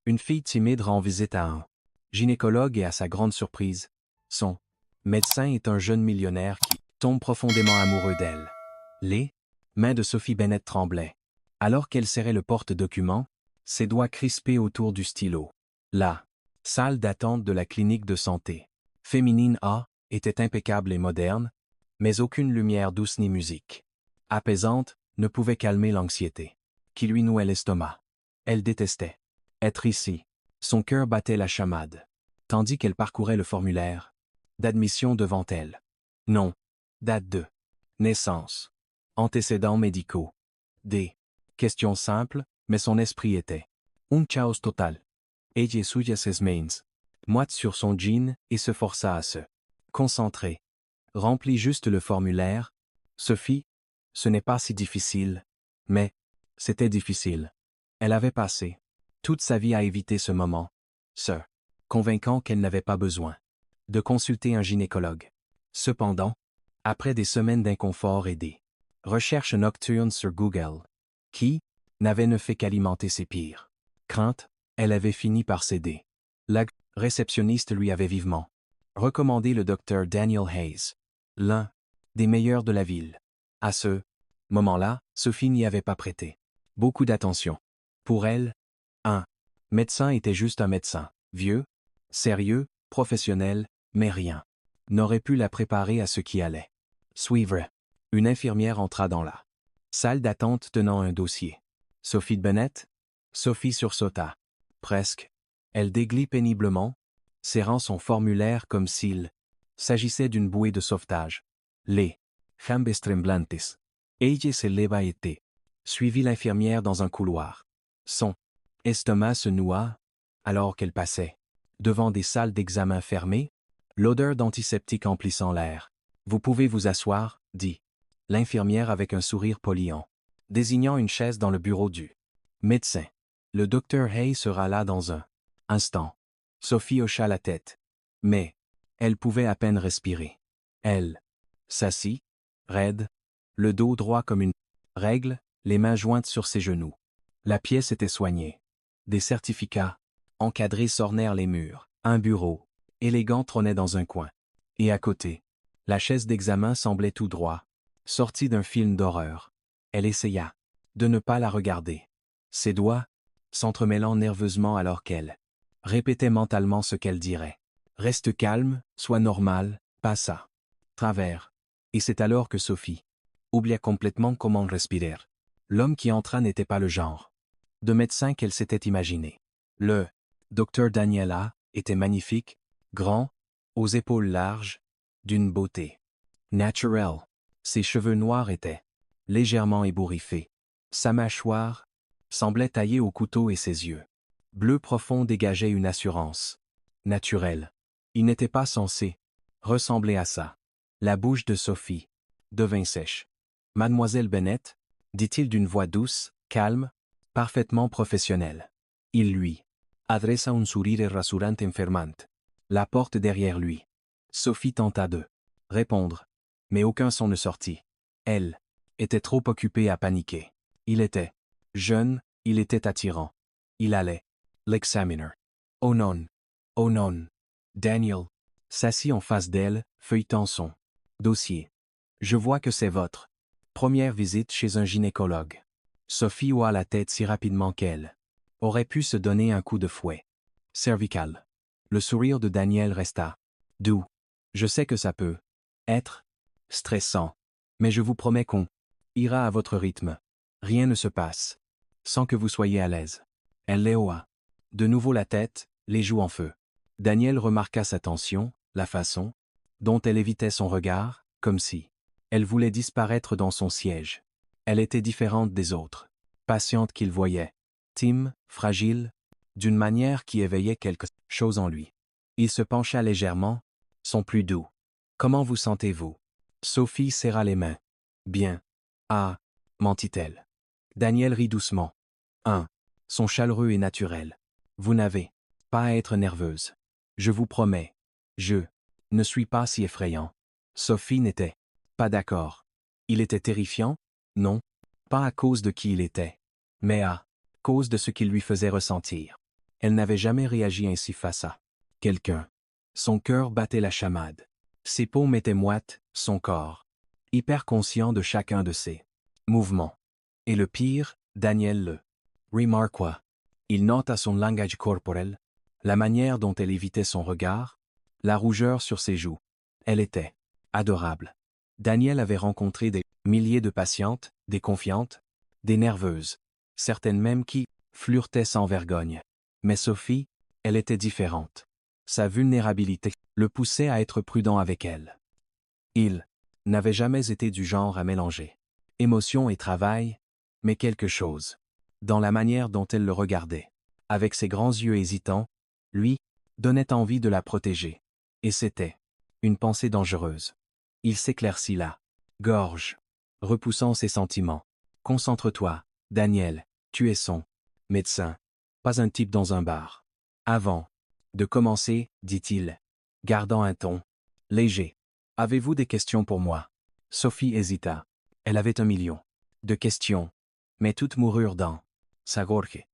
Une fille timide rend visite à un gynécologue et à sa grande surprise, son médecin est un jeune millionnaire qui tombe profondément amoureux d'elle. Les mains de Sophie Bennett tremblaient. Alors qu'elle serrait le porte-document, ses doigts crispés autour du stylo. La salle d'attente de la clinique de santé féminine A était impeccable et moderne, mais aucune lumière douce ni musique apaisante ne pouvait calmer l'anxiété qui lui nouait l'estomac. Elle détestait être ici. Son cœur battait la chamade, tandis qu'elle parcourait le formulaire d'admission devant elle. Nom, date de naissance, antécédents médicaux. Des questions simples, mais son esprit était un chaos total. Ella suya ses mains, moite sur son jean et se força à se concentrer. Remplis juste le formulaire. Sophie, ce n'est pas si difficile. Mais, c'était difficile. Elle avait passé toute sa vie à éviter ce moment, se convainquant qu'elle n'avait pas besoin de consulter un gynécologue. Cependant, après des semaines d'inconfort et des recherches nocturnes sur Google, qui n'avaient ne fait qu'alimenter ses pires craintes, elle avait fini par céder. La réceptionniste lui avait vivement recommandé le docteur Daniel Hayes, l'un des meilleurs de la ville. À ce moment-là, Sophie n'y avait pas prêté beaucoup d'attention. Pour elle, un médecin était juste un médecin, vieux, sérieux, professionnel, mais rien n'aurait pu la préparer à ce qui allait suivre. Une infirmière entra dans la salle d'attente tenant un dossier. Sophie Bennett? Sophie sursauta. Presque. Elle déglit péniblement, serrant son formulaire comme s'il s'agissait d'une bouée de sauvetage. Les jambes tremblantes. Ella se leva et suivit l'infirmière dans un couloir. Son estomac se noua, alors qu'elle passait devant des salles d'examen fermées, l'odeur d'antiseptique emplissant l'air. Vous pouvez vous asseoir, dit l'infirmière avec un sourire poli en désignant une chaise dans le bureau du médecin. Le docteur Hay sera là dans un instant. Sophie hocha la tête. Mais elle pouvait à peine respirer. Elle s'assit, raide, le dos droit comme une règle, les mains jointes sur ses genoux. La pièce était soignée. Des certificats encadrés s'ornèrent les murs. Un bureau élégant trônait dans un coin. Et à côté, la chaise d'examen semblait tout droit, sortie d'un film d'horreur. Elle essaya de ne pas la regarder. Ses doigts s'entremêlant nerveusement alors qu'elle répétait mentalement ce qu'elle dirait. Reste calme, sois normal, passe à travers. Et c'est alors que Sophie oublia complètement comment respirer. L'homme qui entra n'était pas le genre de médecin qu'elle s'était imaginé. Le docteur Daniela était magnifique, grand, aux épaules larges, d'une beauté naturelle. Ses cheveux noirs étaient légèrement ébouriffés. Sa mâchoire semblait taillée au couteau et ses yeux bleus profonds dégageaient une assurance naturelle. Il n'était pas censé ressembler à ça. La bouche de Sophie devint sèche. Mademoiselle Bennett, dit-il d'une voix douce, calme, parfaitement professionnelle. Il lui adressa un sourire rassurant enfermante. La porte derrière lui. Sophie tenta de répondre, mais aucun son ne sortit. Elle était trop occupée à paniquer. Il était jeune, il était attirant. Il allait l'examiner. Oh non, oh non. Daniel s'assit en face d'elle, feuilletant son dossier. Je vois que c'est votre première visite chez un gynécologue. Sophie houa la tête si rapidement qu'elle aurait pu se donner un coup de fouet cervical. Le sourire de Daniel resta doux. Je sais que ça peut être stressant, mais je vous promets qu'on ira à votre rythme. Rien ne se passe sans que vous soyez à l'aise. Elle houa de nouveau la tête, les joues en feu. Daniel remarqua sa tension, la façon dont elle évitait son regard, comme si elle voulait disparaître dans son siège. Elle était différente des autres, patiente qu'il voyait, timide, fragile, d'une manière qui éveillait quelque chose en lui. Il se pencha légèrement, son plus doux. Comment vous sentez-vous? Sophie serra les mains. Bien. Ah, mentit-elle. Daniel rit doucement. Son chaleureux et naturel. Vous n'avez pas à être nerveuse. Je vous promets. Je ne suis pas si effrayant. Sophie n'était pas d'accord. Il était terrifiant? Non, pas à cause de qui il était, mais à cause de ce qu'il lui faisait ressentir. Elle n'avait jamais réagi ainsi face à quelqu'un. Son cœur battait la chamade. Ses paumes étaient moites, son corps hyper conscient de chacun de ses mouvements. Et le pire, Daniel le remarqua. Il nota son langage corporel, la manière dont elle évitait son regard, la rougeur sur ses joues. Elle était adorable. Daniel avait rencontré des milliers de patientes, des confiantes, des nerveuses, certaines même qui flirtaient sans vergogne. Mais Sophie, elle était différente. Sa vulnérabilité le poussait à être prudent avec elle. Il n'avait jamais été du genre à mélanger émotion et travail, mais quelque chose dans la manière dont elle le regardait, avec ses grands yeux hésitants, lui, donnait envie de la protéger. Et c'était une pensée dangereuse. Il s'éclaircit la gorge, repoussant ses sentiments. Concentre-toi, Daniel, tu es son médecin, pas un type dans un bar. Avant de commencer, dit-il, gardant un ton léger. Avez-vous des questions pour moi? Sophie hésita. Elle avait 1 million de questions, mais toutes moururent dans sa gorge.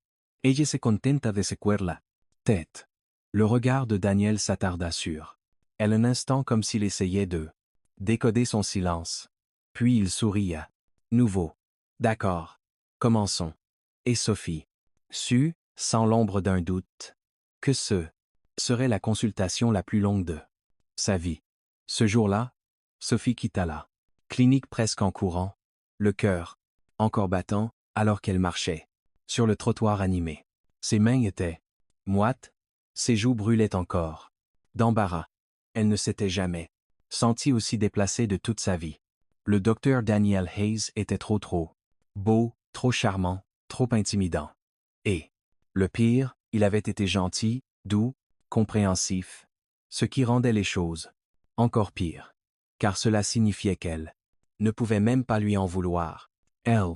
Ella se contenta de secuer la tête. Le regard de Daniel s'attarda sur elle un instant comme s'il essayait de décoder son silence. Puis il sourit à nouveau. D'accord. Commençons. Et Sophie sut, sans l'ombre d'un doute, que ce serait la consultation la plus longue de sa vie. Ce jour-là, Sophie quitta la clinique presque en courant, le cœur encore battant, alors qu'elle marchait sur le trottoir animé. Ses mains étaient moites, ses joues brûlaient encore d'embarras. Elle ne s'était jamais sentie aussi déplacée de toute sa vie. Le docteur Daniel Hayes était trop beau, trop charmant, trop intimidant. Et, le pire, il avait été gentil, doux, compréhensif, ce qui rendait les choses encore pires. Car cela signifiait qu'elle ne pouvait même pas lui en vouloir. Elle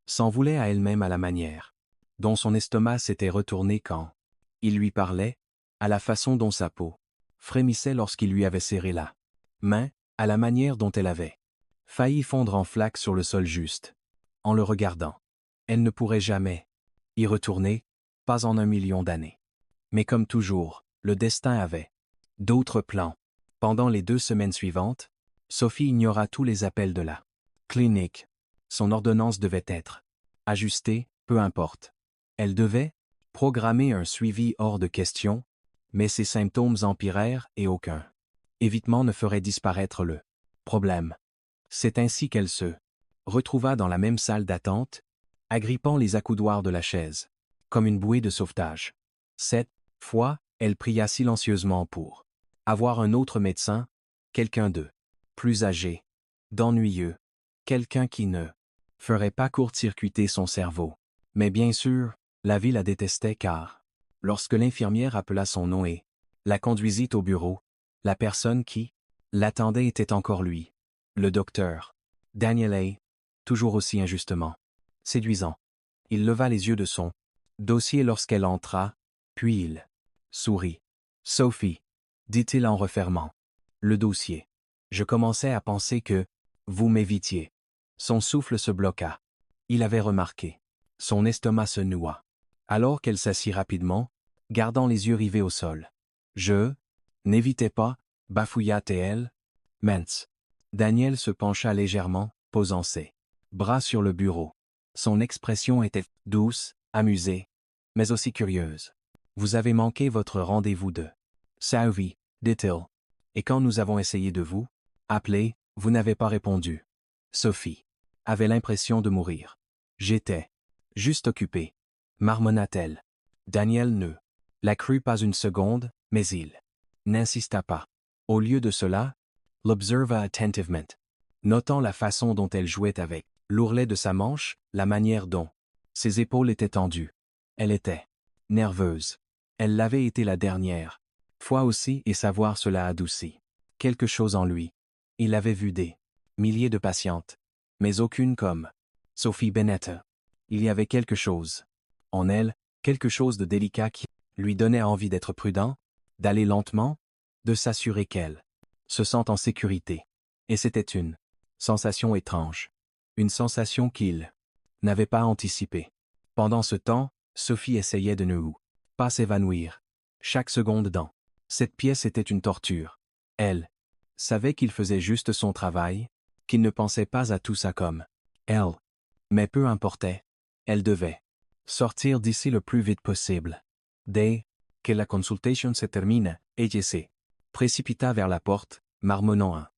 s'en voulait à elle-même à la manière dont son estomac s'était retourné quand il lui parlait, à la façon dont sa peau frémissait lorsqu'il lui avait serré la main, à la manière dont elle avait failli fondre en flaques sur le sol juste. En le regardant, elle ne pourrait jamais y retourner, pas en 1 million d'années. Mais comme toujours, le destin avait d'autres plans. Pendant les 2 semaines suivantes, Sophie ignora tous les appels de la clinique. Son ordonnance devait être ajustée, peu importe. Elle devait programmer un suivi hors de question, mais ses symptômes empirèrent et aucun évitement ne ferait disparaître le problème. C'est ainsi qu'elle se retrouva dans la même salle d'attente, agrippant les accoudoirs de la chaise, comme une bouée de sauvetage. Cette fois, elle pria silencieusement pour avoir un autre médecin, quelqu'un de plus âgé, d'ennuyeux, quelqu'un qui ne ferait pas court-circuiter son cerveau. Mais bien sûr, la vie la détestait car, lorsque l'infirmière appela son nom et la conduisit au bureau, la personne qui l'attendait était encore lui, le docteur Daniel A., toujours aussi injustement séduisant. Il leva les yeux de son dossier lorsqu'elle entra, puis il sourit. « Sophie, dit-il en refermant le dossier. Je commençais à penser que vous m'évitiez. » Son souffle se bloqua. Il avait remarqué. Son estomac se noua. Alors qu'elle s'assit rapidement, gardant les yeux rivés au sol. « Je n'évitais pas, bafouilla-t-elle. Mince. » Daniel se pencha légèrement, posant ses bras sur le bureau. Son expression était douce, amusée, mais aussi curieuse. « Vous avez manqué votre rendez-vous de Sophie, dit-il. Et quand nous avons essayé de vous appeler, vous n'avez pas répondu. » Sophie avait l'impression de mourir. « J'étais juste occupée, marmonna-t-elle. Daniel ne la crut pas une seconde, mais il n'insista pas. Au lieu de cela, l'observa attentivement, notant la façon dont elle jouait avec l'ourlet de sa manche, la manière dont ses épaules étaient tendues. Elle était nerveuse. Elle l'avait été la dernière fois aussi et savoir cela adoucit quelque chose en lui. Il avait vu des milliers de patientes, mais aucune comme Sophie Bennett. Il y avait quelque chose en elle, quelque chose de délicat qui lui donnait envie d'être prudent, d'aller lentement, de s'assurer qu'elle se sente en sécurité. Et c'était une sensation étrange. Une sensation qu'il n'avait pas anticipée. Pendant ce temps, Sophie essayait de ne pas s'évanouir. Chaque seconde dans cette pièce était une torture. Elle savait qu'il faisait juste son travail, qu'il ne pensait pas à tout ça comme elle. Mais peu importait. Elle devait sortir d'ici le plus vite possible. Dès que la consultation se termine, ella se précipita vers la porte, marmonnant un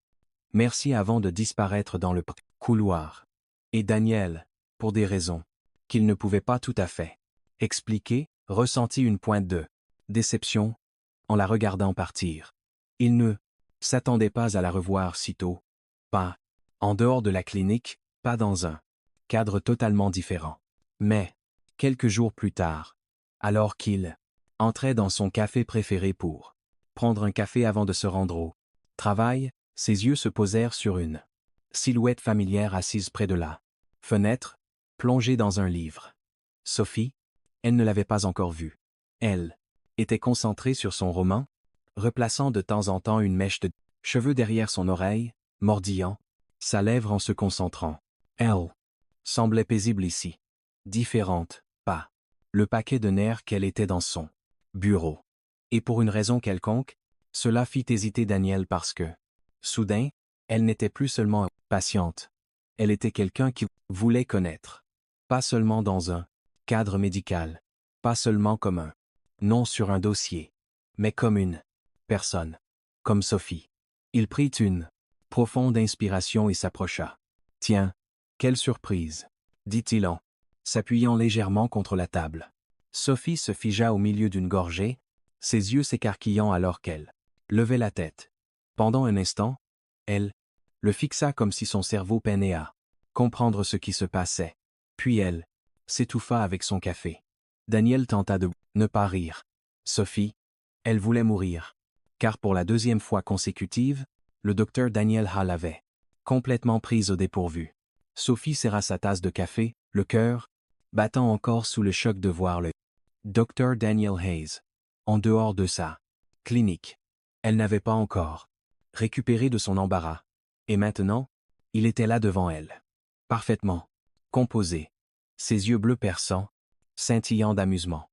merci avant de disparaître dans le couloir. Et Daniel, pour des raisons qu'il ne pouvait pas tout à fait expliquer, ressentit une pointe de déception en la regardant partir. Il ne s'attendait pas à la revoir si tôt. Pas en dehors de la clinique, pas dans un cadre totalement différent. Mais, quelques jours plus tard, alors qu'il entrait dans son café préféré pour prendre un café avant de se rendre au travail, ses yeux se posèrent sur une silhouette familière assise près de la fenêtre, plongée dans un livre. Sophie, elle ne l'avait pas encore vue. Elle était concentrée sur son roman, replaçant de temps en temps une mèche de cheveux derrière son oreille, mordillant sa lèvre en se concentrant. Elle semblait paisible ici. Différente, pas le paquet de nerfs qu'elle était dans son bureau. Et pour une raison quelconque, cela fit hésiter Daniel parce que, soudain, elle n'était plus seulement patiente. Elle était quelqu'un qui voulait connaître. Pas seulement dans un cadre médical, pas seulement comme un nom sur un dossier, mais comme une personne, comme Sophie. Il prit une profonde inspiration et s'approcha. « Tiens, quelle surprise !» dit-il en s'appuyant légèrement contre la table. Sophie se figea au milieu d'une gorgée, ses yeux s'écarquillant alors qu'elle levait la tête. Pendant un instant, elle le fixa comme si son cerveau peinait à comprendre ce qui se passait. Puis elle s'étouffa avec son café. Daniel tenta de ne pas rire. Sophie, elle voulait mourir. Car pour la deuxième fois consécutive, le docteur Daniel Hall avait complètement prise au dépourvu. Sophie serra sa tasse de café, le cœur battant encore sous le choc de voir le docteur Daniel Hayes en dehors de sa clinique. Elle n'avait pas encore récupéré de son embarras. Et maintenant, il était là devant elle. Parfaitement composé. Ses yeux bleus perçants, scintillant d'amusement.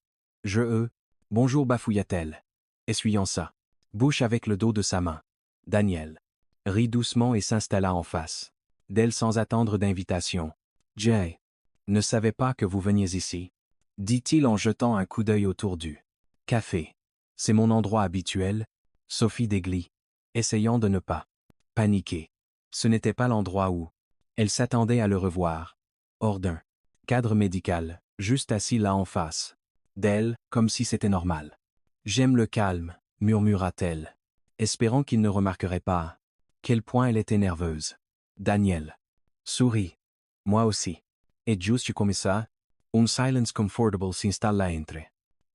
Bonjour bafouilla-t-elle, essuyant sa bouche avec le dos de sa main. Daniel rit doucement et s'installa en face d'elle sans attendre d'invitation. Jay ne savait pas que vous veniez ici, dit-il en jetant un coup d'œil autour du café. C'est mon endroit habituel, Sophie déglit, essayant de ne pas paniquer. Ce n'était pas l'endroit où elle s'attendait à le revoir, hors d'un cadre médical, juste assis là en face d'elle, comme si c'était normal. J'aime le calme, murmura-t-elle, espérant qu'il ne remarquerait pas à quel point elle était nerveuse. Daniel sourit. Moi aussi. Et juste comme ça, un silence comfortable s'installa entre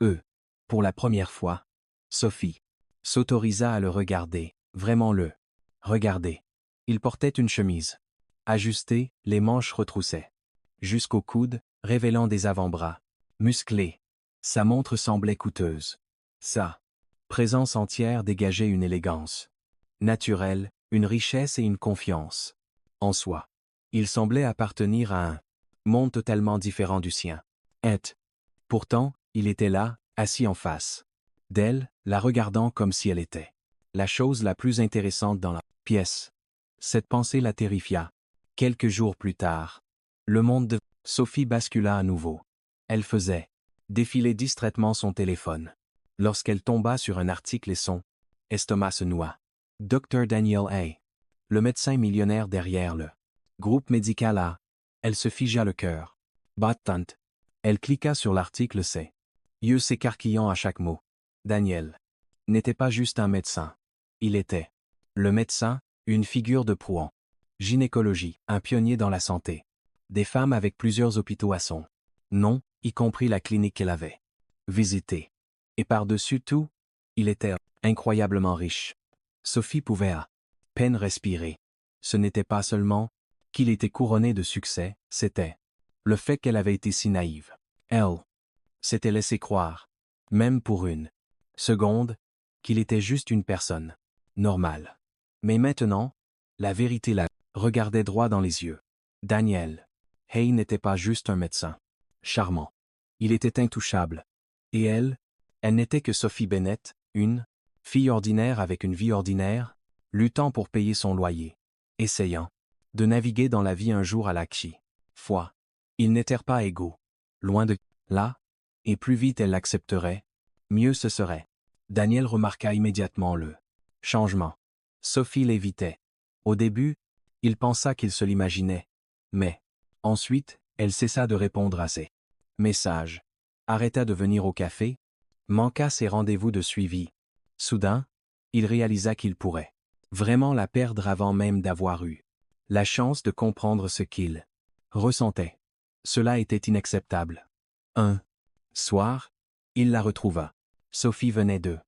eux. Pour la première fois, Sophie s'autorisa à le regarder, vraiment le regarder. Il portait une chemise ajustée, les manches retroussées jusqu'au coude, révélant des avant-bras musclés. Sa montre semblait coûteuse. Sa présence entière dégageait une élégance naturelle, une richesse et une confiance en soi. Il semblait appartenir à un monde totalement différent du sien. Et pourtant, il était là, assis en face d'elle, la regardant comme si elle était la chose la plus intéressante dans la pièce. Cette pensée la terrifia. Quelques jours plus tard, le monde de Sophie bascula à nouveau. Elle faisait défiler distraitement son téléphone lorsqu'elle tomba sur un article et son estomac se noua. Dr. Daniel A. Le médecin millionnaire derrière le groupe médical A. Elle se figea le cœur battant. Elle cliqua sur l'article, ses yeux s'écarquillant à chaque mot. Daniel n'était pas juste un médecin. Il était le médecin, une figure de proue en gynécologie, un pionnier dans la santé des femmes avec plusieurs hôpitaux à son nom, y compris la clinique qu'elle avait visitée. Et par-dessus tout, il était incroyablement riche. Sophie pouvait à peine respirer. Ce n'était pas seulement qu'il était couronné de succès, c'était le fait qu'elle avait été si naïve. Elle s'était laissé croire, même pour une seconde, qu'il était juste une personne normale. Mais maintenant, la vérité la regardait droit dans les yeux. Daniel Hay n'était pas juste un médecin charmant. Il était intouchable. Et elle, Elle n'était que Sophie Bennett, une fille ordinaire avec une vie ordinaire, luttant pour payer son loyer, essayant de naviguer dans la vie un jour à l'Akshi. Foi. Ils n'étaient pas égaux. Loin de là, et plus vite elle l'accepterait, mieux ce serait. Daniel remarqua immédiatement le changement. Sophie l'évitait. Au début, il pensa qu'il se l'imaginait. Mais, ensuite, elle cessa de répondre à ses messages, arrêta de venir au café, manqua ses rendez-vous de suivi. Soudain, il réalisa qu'il pourrait vraiment la perdre avant même d'avoir eu la chance de comprendre ce qu'il ressentait. Cela était inacceptable. Un soir, il la retrouva. Sophie venait de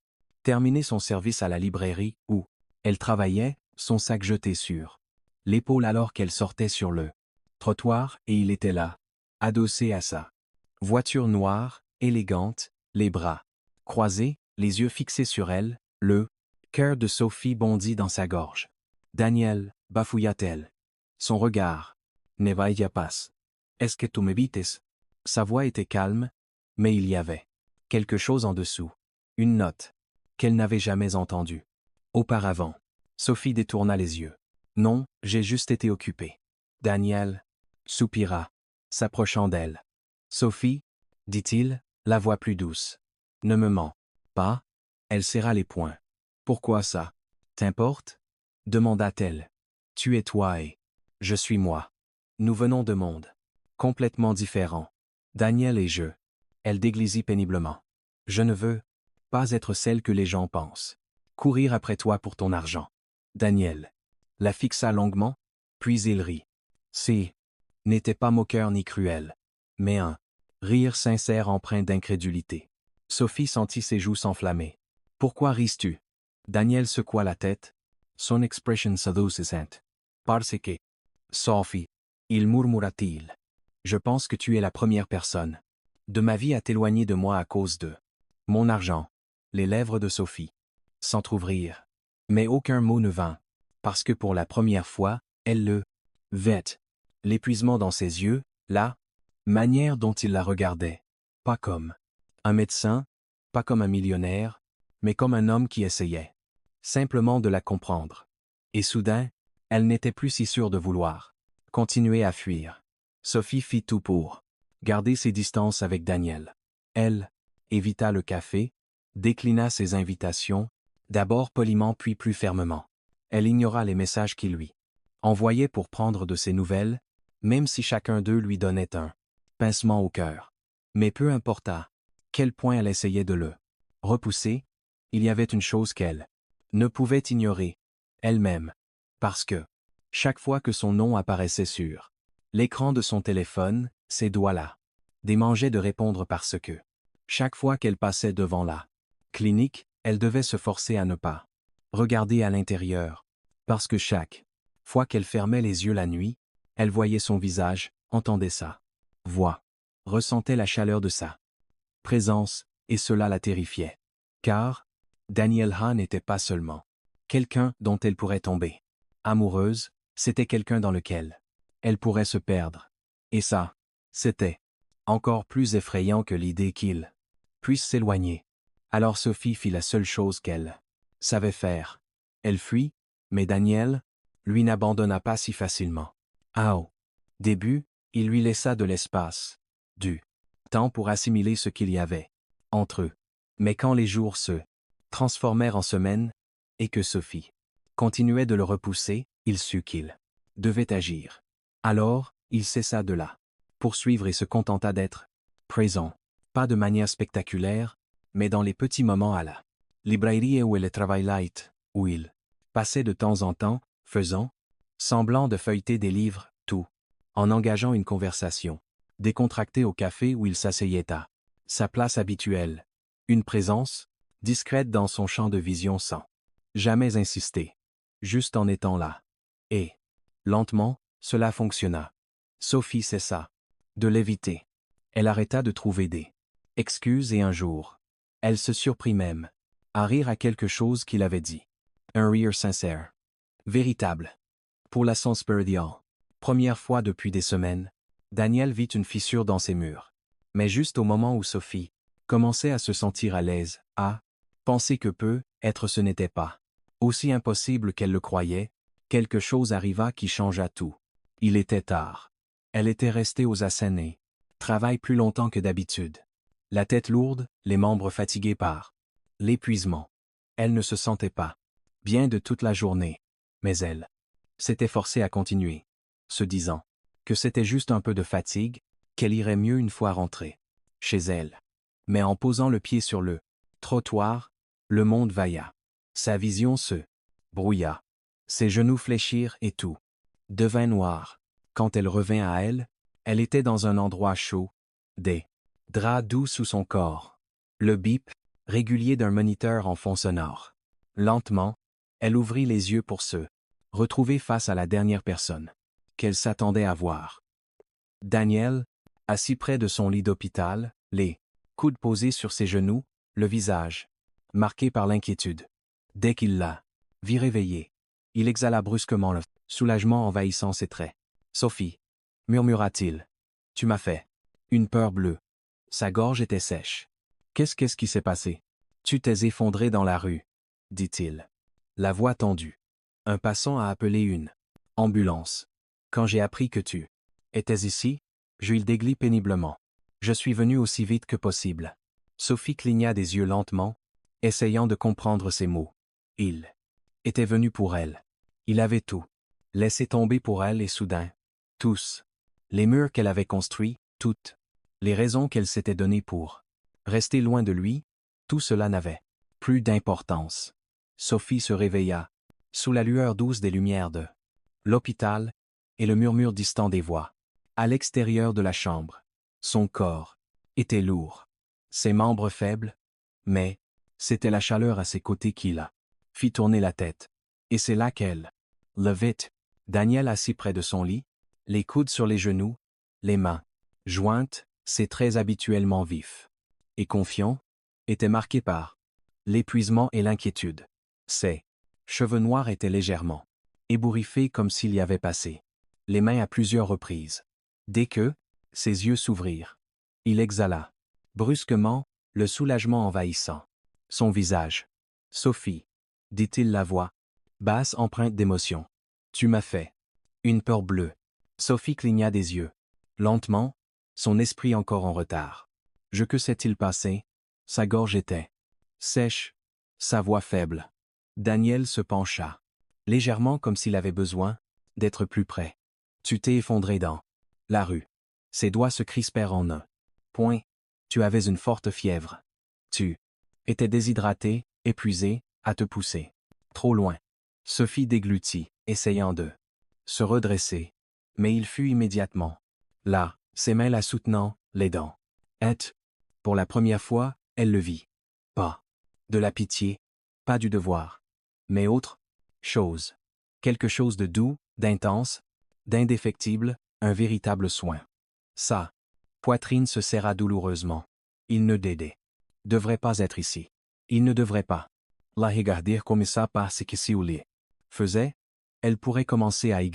terminer son service à la librairie où elle travaillait, son sac jeté sur l'épaule alors qu'elle sortait sur le trottoir et il était là, adossé à sa voiture noire, élégante, les bras croisés, les yeux fixés sur elle, le cœur de Sophie bondit dans sa gorge. Daniel, bafouilla-t-elle. Son regard. Ne vaya pas. Est-ce que tu m'évites? Sa voix était calme, mais il y avait quelque chose en dessous. Une note qu'elle n'avait jamais entendue auparavant. Sophie détourna les yeux. Non, j'ai juste été occupée. Daniel soupira, s'approchant d'elle. Sophie, dit-il, la voix plus douce. Ne me mens pas. Elle serra les poings. Pourquoi ça? T'importe? Demanda-t-elle. Tu es toi et je suis moi. Nous venons de mondes complètement différents. Daniel et je. Elle déglutit péniblement. Je ne veux pas être celle que les gens pensent. Courir après toi pour ton argent. Daniel la fixa longuement, puis il rit. C'est n'était pas moqueur ni cruel, mais un rire sincère empreint d'incrédulité. Sophie sentit ses joues s'enflammer. Pourquoi ris-tu? Daniel secoua la tête. Son expression séduisante. Parce que. Sophie, il murmura-t-il. Je pense que tu es la première personne de ma vie à t'éloigner de moi à cause de mon argent. Les lèvres de Sophie s'entr'ouvrirent. Mais aucun mot ne vint, parce que pour la première fois, elle le vit. L'épuisement dans ses yeux, la manière dont il la regardait. Pas comme un médecin, pas comme un millionnaire, mais comme un homme qui essayait simplement de la comprendre. Et soudain, elle n'était plus si sûre de vouloir continuer à fuir. Sophie fit tout pour garder ses distances avec Daniel. Elle évita le café, déclina ses invitations, d'abord poliment puis plus fermement. Elle ignora les messages qu'il lui envoyait pour prendre de ses nouvelles, même si chacun d'eux lui donnait un pincement au cœur. Mais peu importa quel point elle essayait de le repousser, il y avait une chose qu'elle ne pouvait ignorer, elle-même, parce que chaque fois que son nom apparaissait sur l'écran de son téléphone, ses doigts-là démangeaient de répondre parce que chaque fois qu'elle passait devant la clinique, elle devait se forcer à ne pas regarder à l'intérieur, parce que chaque fois qu'elle fermait les yeux la nuit, elle voyait son visage, entendait sa voix, ressentait la chaleur de sa présence, et cela la terrifiait. Car Daniel Ha n'était pas seulement quelqu'un dont elle pourrait tomber amoureuse, c'était quelqu'un dans lequel elle pourrait se perdre. Et ça, c'était encore plus effrayant que l'idée qu'il puisse s'éloigner. Alors Sophie fit la seule chose qu'elle savait faire. Elle fuit, mais Daniel, lui n'abandonna pas si facilement. Au début, il lui laissa de l'espace, du temps pour assimiler ce qu'il y avait entre eux. Mais quand les jours se transformèrent en semaines, et que Sophie continuait de le repousser, il sut qu'il devait agir. Alors, il cessa de la poursuivre et se contenta d'être présent, pas de manière spectaculaire, mais dans les petits moments à la librairie où elle travaillait, où il passait de temps en temps, faisant semblant de feuilleter des livres, tout en engageant une conversation décontractée au café où il s'asseyait à sa place habituelle, une présence discrète dans son champ de vision sans jamais insister, juste en étant là. Et, lentement, cela fonctionna. Sophie cessa de l'éviter. Elle arrêta de trouver des excuses et un jour, elle se surprit même à rire à quelque chose qu'il avait dit. Un rire sincère. Véritable. Pour la Sansperdial. Première fois depuis des semaines, Daniel vit une fissure dans ses murs. Mais juste au moment où Sophie commençait à se sentir à l'aise, à penser que être ce n'était pas aussi impossible qu'elle le croyait. Quelque chose arriva qui changea tout. Il était tard. Elle était restée aux assénés. Travaille plus longtemps que d'habitude. La tête lourde, les membres fatigués par l'épuisement. Elle ne se sentait pas bien de toute la journée. Mais elle s'était forcée à continuer, se disant que c'était juste un peu de fatigue, qu'elle irait mieux une fois rentrée chez elle. Mais en posant le pied sur le trottoir, le monde vailla. Sa vision se brouilla. Ses genoux fléchirent et tout devint noir. Quand elle revint à elle, elle était dans un endroit chaud, des draps doux sous son corps. Le bip régulier d'un moniteur en fond sonore. Lentement, elle ouvrit les yeux pour se retrouver face à la dernière personne qu'elle s'attendait à voir. Daniel, assis près de son lit d'hôpital, les coudes posés sur ses genoux, le visage marqué par l'inquiétude. Dès qu'il la vit réveillée, il exhala brusquement, le soulagement envahissant ses traits. « Sophie, murmura-t-il, tu m'as fait une peur bleue. » Sa gorge était sèche. « Qu'est-ce qui s'est passé? Tu t'es effondré dans la rue, dit-il. La voix tendue. Un passant a appelé une ambulance. Quand j'ai appris que tu étais ici, il déglit péniblement. Je suis venu aussi vite que possible. Sophie cligna des yeux lentement, essayant de comprendre ses mots. Il était venu pour elle. Il avait tout laissé tomber pour elle et soudain, tous les murs qu'elle avait construits, toutes les raisons qu'elle s'était données pour rester loin de lui, tout cela n'avait plus d'importance. Sophie se réveilla, sous la lueur douce des lumières de l'hôpital et le murmure distant des voix. À l'extérieur de la chambre, son corps était lourd, ses membres faibles, mais c'était la chaleur à ses côtés qui la fit tourner la tête. Et c'est là qu'elle le vit. Daniel assis près de son lit, les coudes sur les genoux, les mains jointes, ses traits habituellement vifs et confiants, étaient marqués par l'épuisement et l'inquiétude. Ses cheveux noirs étaient légèrement ébouriffés comme s'il y avait passé les mains à plusieurs reprises. Dès que ses yeux s'ouvrirent, il exhala brusquement, le soulagement envahissant son visage. « Sophie, dit-il, la voix basse empreinte d'émotion. Tu m'as fait une peur bleue. » Sophie cligna des yeux. Lentement, son esprit encore en retard. Que s'est-il passé? Sa gorge était sèche, sa voix faible. Daniel se pencha, légèrement comme s'il avait besoin d'être plus près. Tu t'es effondré dans la rue. Ses doigts se crispèrent en un point. Tu avais une forte fièvre. Tu étais déshydraté, épuisé, à te pousser trop loin. Sophie déglutit, essayant de se redresser. Mais il fut immédiatement là, ses mains la soutenant, les dents. Pour la première fois, elle le vit. Pas de la pitié, pas du devoir, mais autre chose. Quelque chose de doux, d'intense, d'indéfectible, un véritable soin. Sa poitrine se serra douloureusement. Il ne devrait pas être ici. Il ne devrait pas la regarder comme ça parce que si il faisait, elle pourrait commencer à y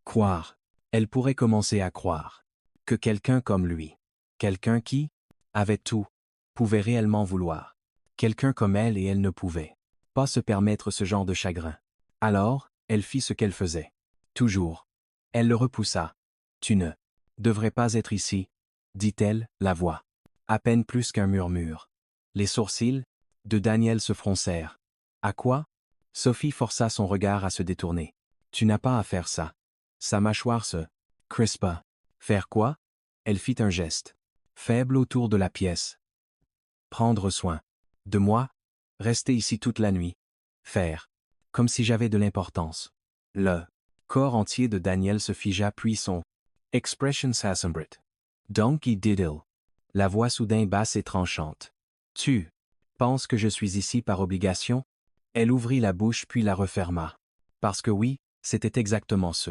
croire. Elle pourrait commencer à croire que quelqu'un comme lui, quelqu'un qui avait tout, pouvait réellement vouloir. Quelqu'un comme elle et elle ne pouvait pas se permettre ce genre de chagrin. Alors, elle fit ce qu'elle faisait. Toujours. Elle le repoussa. Tu ne devrais pas être ici, dit-elle, la voix à peine plus qu'un murmure. Les sourcils de Daniel se froncèrent. À quoi? Sophie força son regard à se détourner. Tu n'as pas à faire ça. Sa mâchoire se crispa. Faire quoi? Elle fit un geste faible autour de la pièce. Prendre soin de moi, rester ici toute la nuit. Faire comme si j'avais de l'importance. Le corps entier de Daniel se figea puis son expression s'assombrit. Donkey Diddle. La voix soudain basse et tranchante. Tu penses que je suis ici par obligation? Elle ouvrit la bouche puis la referma. Parce que oui, c'était exactement ce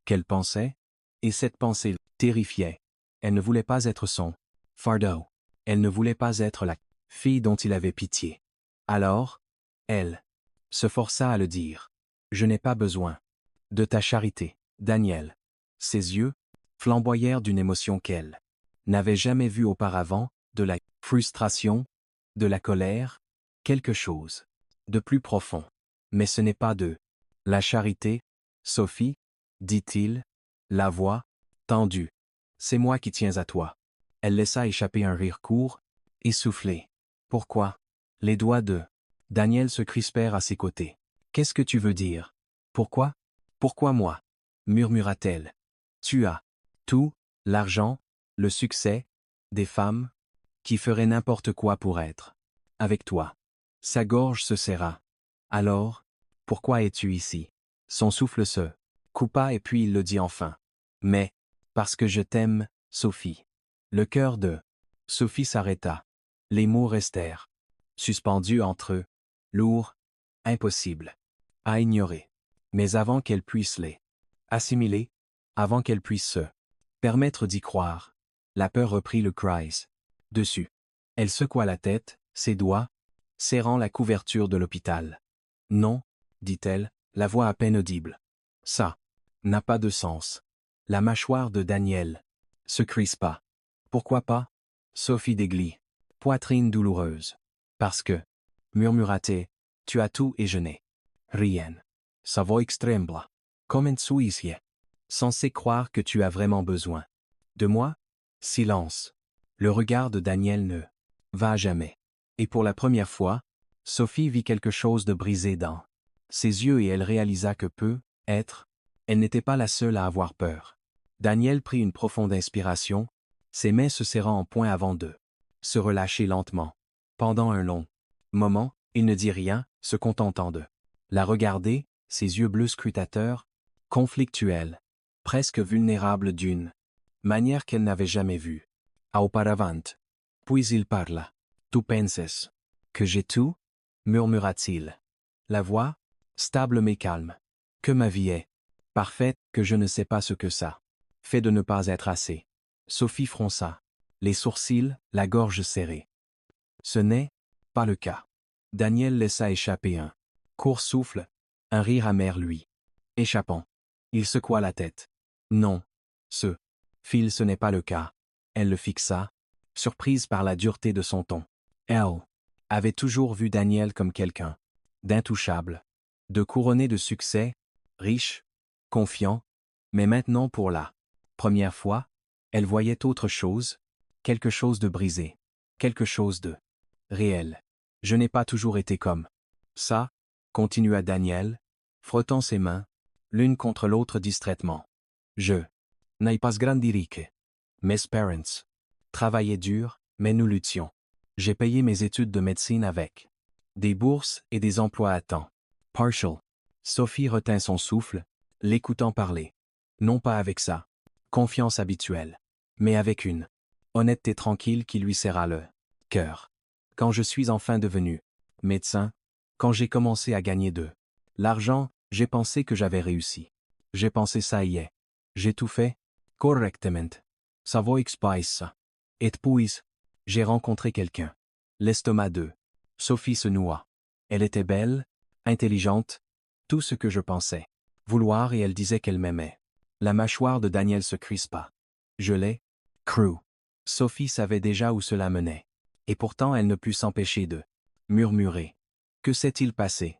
qu'elle pensait, et cette pensée terrifiait. Elle ne voulait pas être son fardeau. Elle ne voulait pas être la fille dont il avait pitié. Alors, elle se força à le dire. Je n'ai pas besoin de ta charité, Daniel. Ses yeux flamboyèrent d'une émotion qu'elle n'avait jamais vue auparavant, de la frustration, de la colère, quelque chose de plus profond. Mais ce n'est pas de la charité, Sophie, dit-il, la voix tendue. C'est moi qui tiens à toi. Elle laissa échapper un rire court, essoufflé. Pourquoi? Les doigts de Daniel se crispèrent à ses côtés. Qu'est-ce que tu veux dire? Pourquoi? Pourquoi moi? Murmura-t-elle. Tu as tout, l'argent, le succès, des femmes, qui feraient n'importe quoi pour être avec toi. Sa gorge se serra. Alors, pourquoi es-tu ici? Son souffle se coupa et puis il le dit enfin. Mais, parce que je t'aime, Sophie. Le cœur de Sophie s'arrêta. Les mots restèrent suspendus entre eux, lourds, impossibles à ignorer. Mais avant qu'elle puisse les assimiler, avant qu'elle puisse se permettre d'y croire, la peur reprit le cries. Dessus. Elle secoua la tête, ses doigts, serrant la couverture de l'hôpital. Non, dit-elle, la voix à peine audible. Ça n'a pas de sens. La mâchoire de Daniel se crispa. Pourquoi pas? Sophie déglit. Poitrine douloureuse. Parce que, murmura-t-elle, tu as tout et je n'ai rien. Sa voix trembla. Comme un suicide. Censé croire que tu as vraiment besoin de moi? Silence. Le regard de Daniel ne va à jamais. Et pour la première fois, Sophie vit quelque chose de brisé dans ses yeux et elle réalisa que elle n'était pas la seule à avoir peur. Daniel prit une profonde inspiration, ses mains se serrant en poing avant de se relâcher lentement. Pendant un long moment, il ne dit rien, se contentant de la regarder, ses yeux bleus scrutateurs, conflictuels, presque vulnérables d'une manière qu'elle n'avait jamais vue auparavant. Puis il parla. Tu penses que j'ai tout? Murmura-t-il. La voix, stable mais calme. Que ma vie est parfaite, que je ne sais pas ce que ça fait de ne pas être assez. Sophie fronça les sourcils, la gorge serrée. Ce n'est pas le cas. Daniel laissa échapper un court souffle, un rire amer lui échappant. Il secoua la tête. Non. Phil, ce n'est pas le cas. Elle le fixa, surprise par la dureté de son ton. Elle avait toujours vu Daniel comme quelqu'un d'intouchable, de couronné de succès, riche, confiant, mais maintenant pour la première fois, elle voyait autre chose, quelque chose de brisé, quelque chose de réel. Je n'ai pas toujours été comme ça, continua Daniel, frottant ses mains, l'une contre l'autre distraitement. Je n'ai pas grandi riche. Mes parents travaillaient dur, mais nous luttions. J'ai payé mes études de médecine avec des bourses et des emplois à temps partial. Sophie retint son souffle, l'écoutant parler. Non pas avec sa confiance habituelle, mais avec une honnêteté tranquille qui lui serra le cœur. Quand je suis enfin devenu médecin, quand j'ai commencé à gagner de l'argent, j'ai pensé que j'avais réussi. J'ai pensé ça y est. J'ai tout fait correctement. Ça va expice ça. Et puis, j'ai rencontré quelqu'un. L'estomac de Sophie se noua. Elle était belle, intelligente, tout ce que je pensais vouloir et elle disait qu'elle m'aimait. La mâchoire de Daniel se crispa. Je l'ai cru. Sophie savait déjà où cela menait. Et pourtant elle ne put s'empêcher de murmurer. Que s'est-il passé?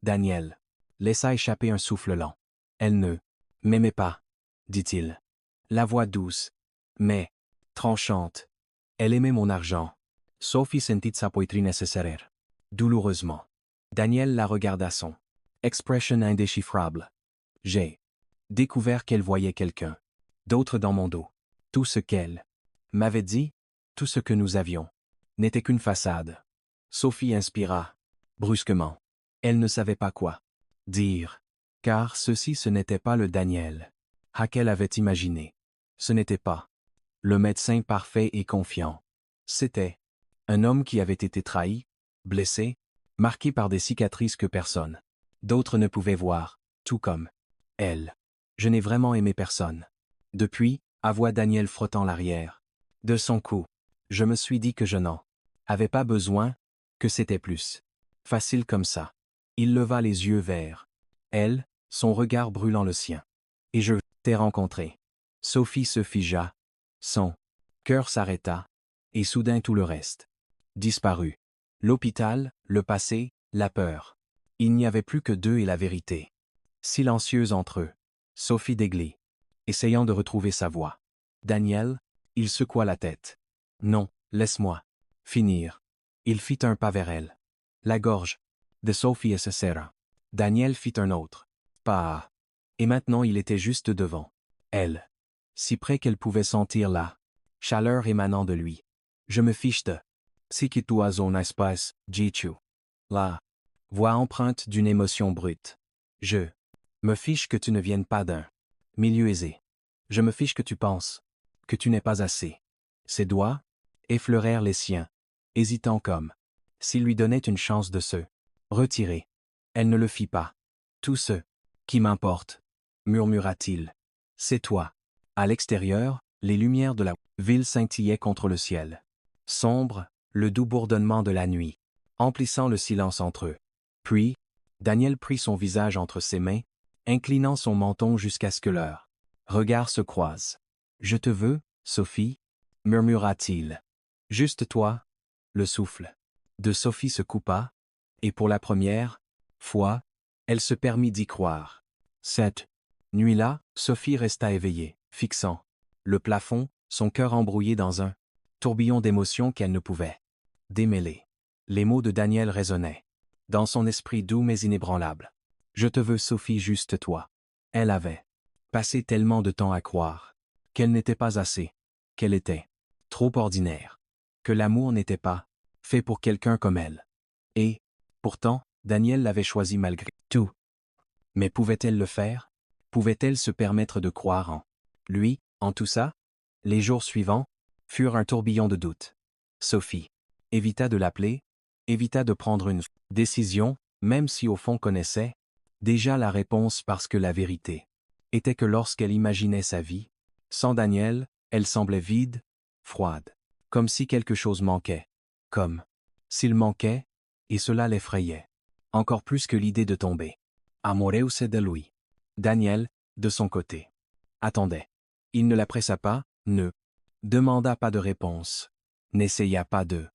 Daniel laissa échapper un souffle lent. Elle ne m'aimait pas, dit-il. La voix douce, mais tranchante. Elle aimait mon argent. Sophie sentit sa poitrine se serrer. Douloureusement. Daniel la regarda son expression indéchiffrable. J'ai découvert qu'elle voyait quelqu'un d'autre dans mon dos. Tout ce qu'elle m'avait dit, tout ce que nous avions, n'était qu'une façade. Sophie inspira brusquement. Elle ne savait pas quoi dire, car ce n'était pas le Daniel qu'elle avait imaginé. Ce n'était pas le médecin parfait et confiant. C'était un homme qui avait été trahi, blessé, marqué par des cicatrices que personne d'autre ne pouvait voir, tout comme elle. Je n'ai vraiment aimé personne. Depuis, avoua Daniel frottant l'arrière de son cou, je me suis dit que je n'en avais pas besoin, que c'était plus facile comme ça. Il leva les yeux vers elle, son regard brûlant le sien. Et je t'ai rencontré. Sophie se figea, son cœur s'arrêta, Et soudain tout le reste. Disparu. L'hôpital, le passé, la peur. Il n'y avait plus que d'eux et la vérité. Silencieuse entre eux. Sophie Degli. Essayant de retrouver sa voix. Daniel, il secoua la tête. Non, laisse-moi. Finir. Il fit un pas vers elle. La gorge. De Sophie se serra. Daniel fit un autre. Pas. Et maintenant il était juste devant. Elle. Si près qu'elle pouvait sentir la chaleur émanant de lui. Je me fiche de. Si que tu as un espace, dis-tu. La voix empreinte d'une émotion brute. Je me fiche que tu ne viennes pas d'un milieu aisé. Je me fiche que tu penses que tu n'es pas assez. Ses doigts effleurèrent les siens, hésitant comme s'il lui donnait une chance de se retirer. Elle ne le fit pas. Tout ce qui m'importe, murmura-t-il, c'est toi. À l'extérieur, les lumières de la ville scintillaient contre le ciel. Sombre, le doux bourdonnement de la nuit, emplissant le silence entre eux. Puis, Daniel prit son visage entre ses mains, inclinant son menton jusqu'à ce que leurs regards se croisent. Je te veux, Sophie, murmura-t-il. Juste toi, le souffle de Sophie se coupa, et pour la première fois, elle se permit d'y croire. Cette nuit-là, Sophie resta éveillée, fixant le plafond, son cœur embrouillé dans un tourbillon d'émotions qu'elle ne pouvait démêler. Les mots de Daniel résonnaient dans son esprit doux mais inébranlable. Je te veux, Sophie, juste toi. Elle avait passé tellement de temps à croire qu'elle n'était pas assez, qu'elle était trop ordinaire, que l'amour n'était pas fait pour quelqu'un comme elle. Et, pourtant, Daniel l'avait choisie malgré tout. Mais pouvait-elle le faire? Pouvait-elle se permettre de croire en lui, en tout ça? Les jours suivants furent un tourbillon de doutes. Sophie évita de l'appeler, évita de prendre une décision, même si au fond connaissait déjà la réponse parce que la vérité était que lorsqu'elle imaginait sa vie, sans Daniel, elle semblait vide, froide, comme si quelque chose manquait, comme s'il manquait, et cela l'effrayait, encore plus que l'idée de tomber amoureuse de lui. Daniel, de son côté, attendait. Il ne la pressa pas, ne demanda pas de réponse, n'essaya pas de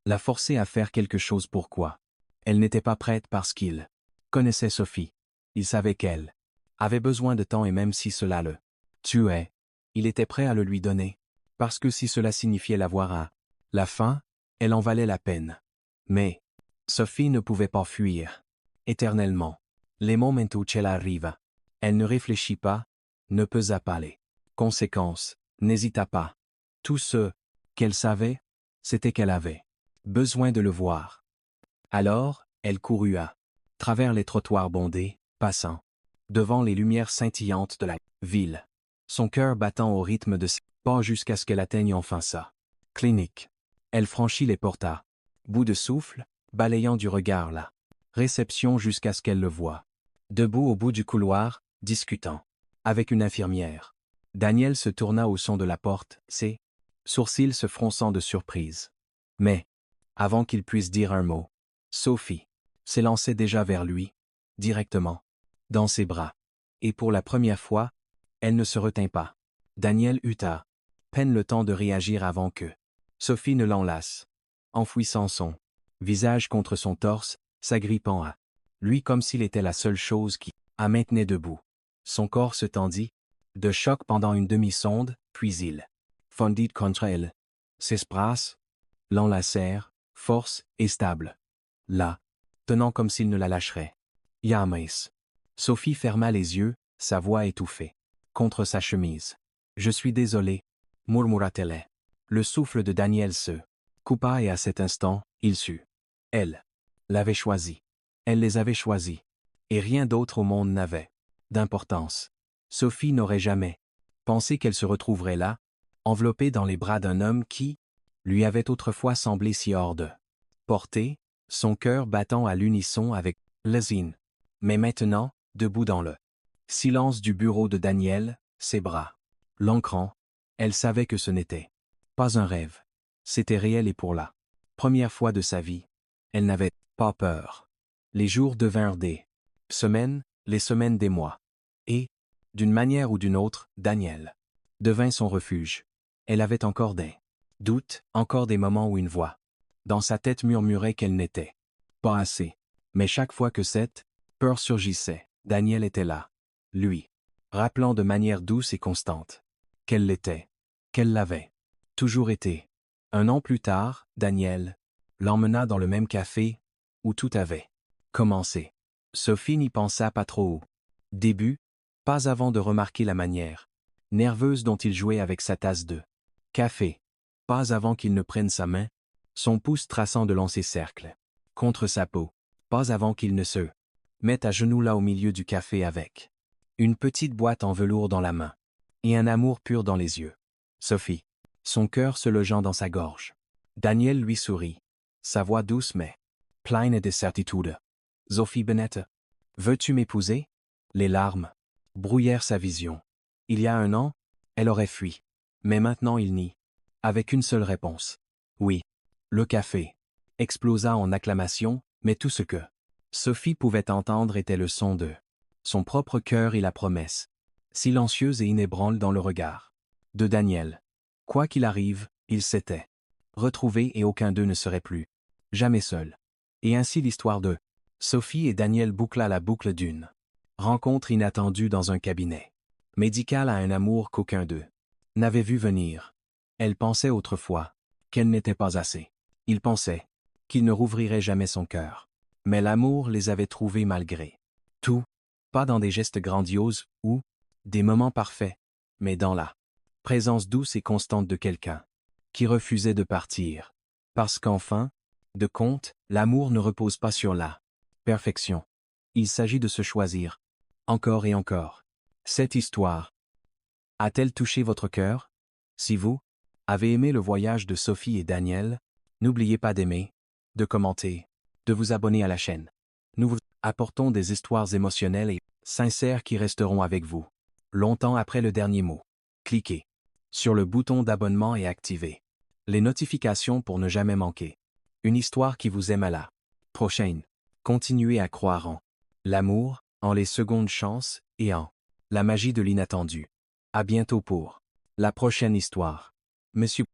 la forcer à faire quelque chose. Pourquoi? Elle n'était pas prête parce qu'il connaissait Sophie. Il savait qu'elle avait besoin de temps et même si cela le tuait, il était prêt à le lui donner, parce que si cela signifiait l'avoir à la fin, elle en valait la peine. Mais Sophie ne pouvait pas fuir éternellement. Les moments où elle arriva, elle ne réfléchit pas, ne pesa pas les conséquences, n'hésita pas. Tout ce qu'elle savait, c'était qu'elle avait besoin de le voir. Alors, elle courut à travers les trottoirs bondés, passant devant les lumières scintillantes de la ville, son cœur battant au rythme de ses pas jusqu'à ce qu'elle atteigne enfin sa clinique. Elle franchit les portes à bout de souffle, balayant du regard la réception jusqu'à ce qu'elle le voie. Debout au bout du couloir, discutant avec une infirmière. Daniel se tourna au son de la porte, ses sourcils se fronçant de surprise. Mais, avant qu'il puisse dire un mot, Sophie s'élançait déjà vers lui, directement, dans ses bras. Et pour la première fois, elle ne se retint pas. Daniel eut à peine le temps de réagir avant que Sophie ne l'enlace, enfouissant son visage contre son torse, s'agrippant à lui comme s'il était la seule chose qui la maintenait debout. Son corps se tendit, de choc pendant une demi-sonde, puis il fondit contre elle. Ses bras l'enlacèrent, force et stable. Là, tenant comme s'il ne la lâcherait. Yamis. Sophie ferma les yeux, sa voix étouffée, contre sa chemise. Je suis désolée, murmura-t-elle. Le souffle de Daniel se coupa et à cet instant, il sut. Elle l'avait choisi. Elle les avait choisis. Et rien d'autre au monde n'avait d'importance. Sophie n'aurait jamais pensé qu'elle se retrouverait là, enveloppée dans les bras d'un homme qui lui avait autrefois semblé si hors de portée, son cœur battant à l'unisson avec Lezine. Mais maintenant, debout dans le silence du bureau de Daniel, ses bras l'ancrant, elle savait que ce n'était pas un rêve. C'était réel et pour la première fois de sa vie, elle n'avait pas peur. Les jours devinrent des semaines, les semaines des mois. Et, d'une manière ou d'une autre, Daniel devint son refuge. Elle avait encore des Doute, encore des moments où une voix dans sa tête murmurait qu'elle n'était pas assez. Mais chaque fois que cette peur surgissait, Daniel était là. Lui, rappelant de manière douce et constante qu'elle l'était, qu'elle l'avait toujours été. Un an plus tard, Daniel l'emmena dans le même café où tout avait commencé. Sophie n'y pensa pas trop au début, pas avant de remarquer la manière nerveuse dont il jouait avec sa tasse de café, pas avant qu'il ne prenne sa main, son pouce traçant de longs cercles contre sa peau, pas avant qu'il ne se mette à genoux là au milieu du café avec une petite boîte en velours dans la main et un amour pur dans les yeux. Sophie, son cœur se logeant dans sa gorge. Daniel lui sourit, sa voix douce mais pleine de certitude. Sophie Bennett, veux-tu m'épouser? Les larmes brouillèrent sa vision. Il y a un an, elle aurait fui. Mais maintenant il nie. Avec une seule réponse. Oui. Le café explosa en acclamations, mais tout ce que Sophie pouvait entendre était le son de son propre cœur et la promesse, silencieuse et inébranle dans le regard de Daniel. Quoi qu'il arrive, ils s'étaient retrouvés et aucun d'eux ne serait plus jamais seul. Et ainsi l'histoire de Sophie et Daniel boucla la boucle d'une rencontre inattendue dans un cabinet médical à un amour qu'aucun d'eux n'avait vu venir. Elle pensait autrefois qu'elle n'était pas assez. Il pensait qu'il ne rouvrirait jamais son cœur. Mais l'amour les avait trouvés malgré tout, pas dans des gestes grandioses ou des moments parfaits, mais dans la présence douce et constante de quelqu'un qui refusait de partir. Parce qu'enfin, de compte, l'amour ne repose pas sur la perfection. Il s'agit de se choisir, encore et encore. Cette histoire a-t-elle touché votre cœur? Si vous avez aimé le voyage de Sophie et Daniel, n'oubliez pas d'aimer, de commenter, de vous abonner à la chaîne. Nous vous apportons des histoires émotionnelles et sincères qui resteront avec vous longtemps après le dernier mot. Cliquez sur le bouton d'abonnement et activez les notifications pour ne jamais manquer une histoire qui vous aime à la prochaine. Continuez à croire en l'amour, en les secondes chances et en la magie de l'inattendu. À bientôt pour la prochaine histoire. Monsieur